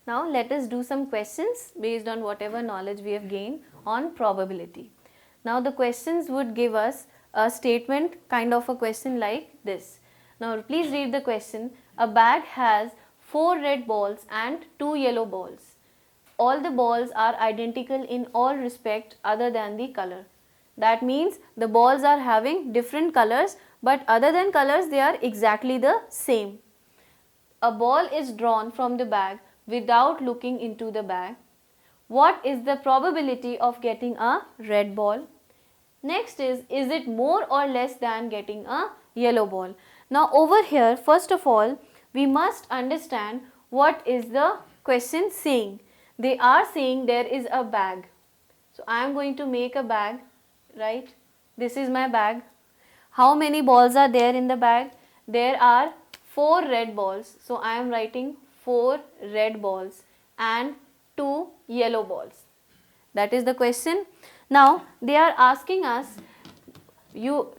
Now let us do some questions based on whatever knowledge we have gained on probability. Now the questions would give us a statement, kind of a question like this. Now please read the question. A bag has 4 red balls and 2 yellow balls. All the balls are identical in all respect other than the color. That means the balls are having different colors, but other than colors they are exactly the same. A ball is drawn from the bag without looking into the bag. What is the probability of getting a red ball? Next is it more or less than getting a yellow ball? Now over here, first of all, we must understand what is the question saying. They are saying there is a bag. So I am going to make a bag, right? This is my bag. How many balls are there in the bag? There are 4 red balls. So I am writing 4 red balls and 2 yellow balls. That is the question. Now they are asking us, you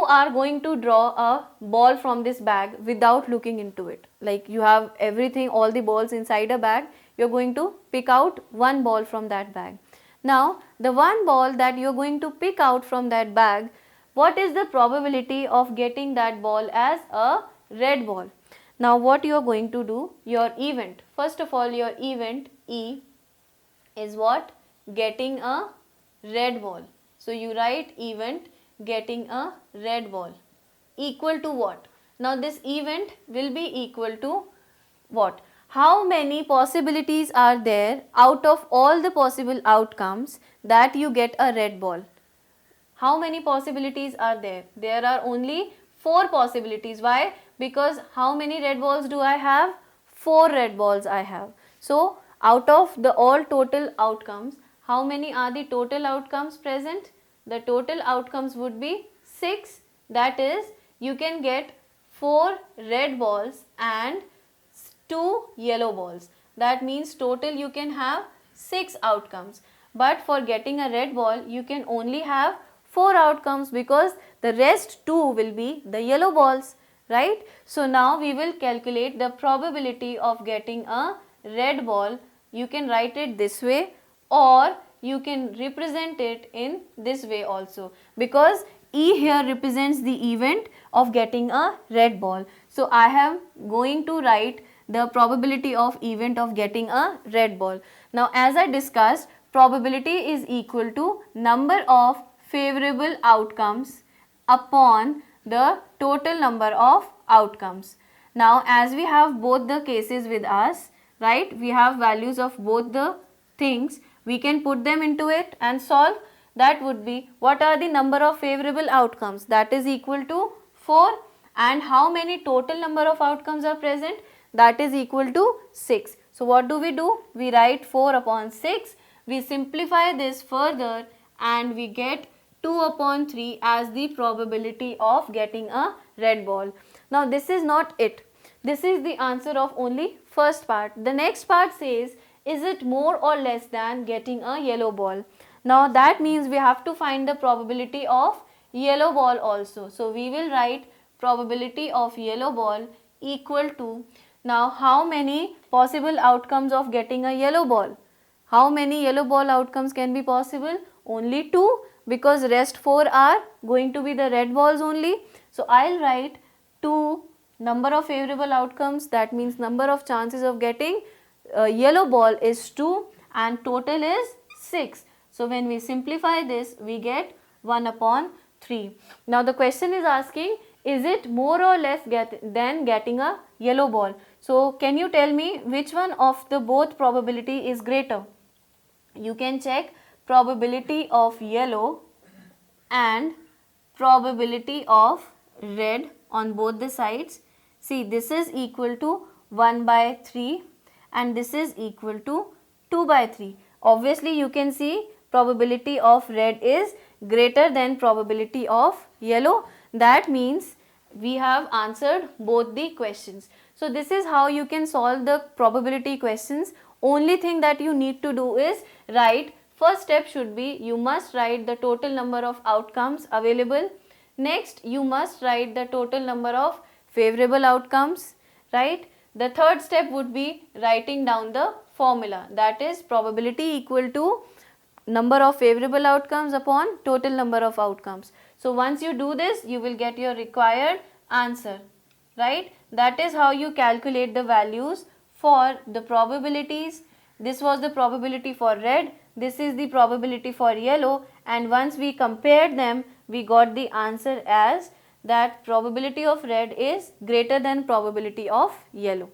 are going to draw a ball from this bag without looking into it. Like you have everything, all the balls inside a bag. You are going to pick out one ball from that bag. Now the one ball that you are going to pick out from that bag, what is the probability of getting that ball as a red ball? Now what you are going to do, your event. First of all, your event E is what? Getting a red ball. So you write event getting a red ball equal to what? Now this event will be equal to what? How many possibilities are there out of all the possible outcomes that you get a red ball? How many possibilities are there? There are only 4 possibilities. Why? Because how many red balls do I have? 4 red balls I have. So out of the all total outcomes, how many are the total outcomes present? The total outcomes would be 6. That is, you can get 4 red balls and 2 yellow balls. That means total you can have 6 outcomes. But for getting a red ball, you can only have 4 outcomes because the rest 2 will be the yellow balls, right? So now we will calculate the probability of getting a red ball. You can write it this way or you can represent it in this way also, because E here represents the event of getting a red ball. So I am going to write the probability of event of getting a red ball. Now as I discussed, probability is equal to number of favorable outcomes upon the total number of outcomes. Now as we have both the cases with us, right, we have values of both the things, we can put them into it and solve. That would be, what are the number of favorable outcomes? That is equal to 4, and how many total number of outcomes are present? That is equal to 6. So what do? We write 4 upon 6. We simplify this further and we get 2 upon 3 as the probability of getting a red ball. Now this is not it. This is the answer of only first part. The next part says, is it more or less than getting a yellow ball? Now that means we have to find the probability of yellow ball also. So we will write probability of yellow ball equal to, now how many possible outcomes of getting a yellow ball? How many yellow ball outcomes can be possible? Only 2, because rest 4 are going to be the red balls only. So I'll write 2 number of favorable outcomes, that means number of chances of getting a yellow ball is 2 and total is 6. So when we simplify this, we get 1 upon 3. Now the question is asking, is it more or less than getting a yellow ball? So can you tell me which one of the both probability is greater? You can check probability of yellow and probability of red on both the sides. See, this is equal to 1 by 3 and this is equal to 2 by 3. Obviously you can see probability of red is greater than probability of yellow. That means we have answered both the questions. So this is how you can solve the probability questions. Only thing that you need to do is write, first step should be, you must write the total number of outcomes available. Next you must write the total number of favorable outcomes, right? The third step would be writing down the formula, that is probability equal to number of favorable outcomes upon total number of outcomes. So once you do this, you will get your required answer, right? That is how you calculate the values for the probabilities. This was the probability for red, this is the probability for yellow, and once we compared them, we got the answer as that probability of red is greater than probability of yellow.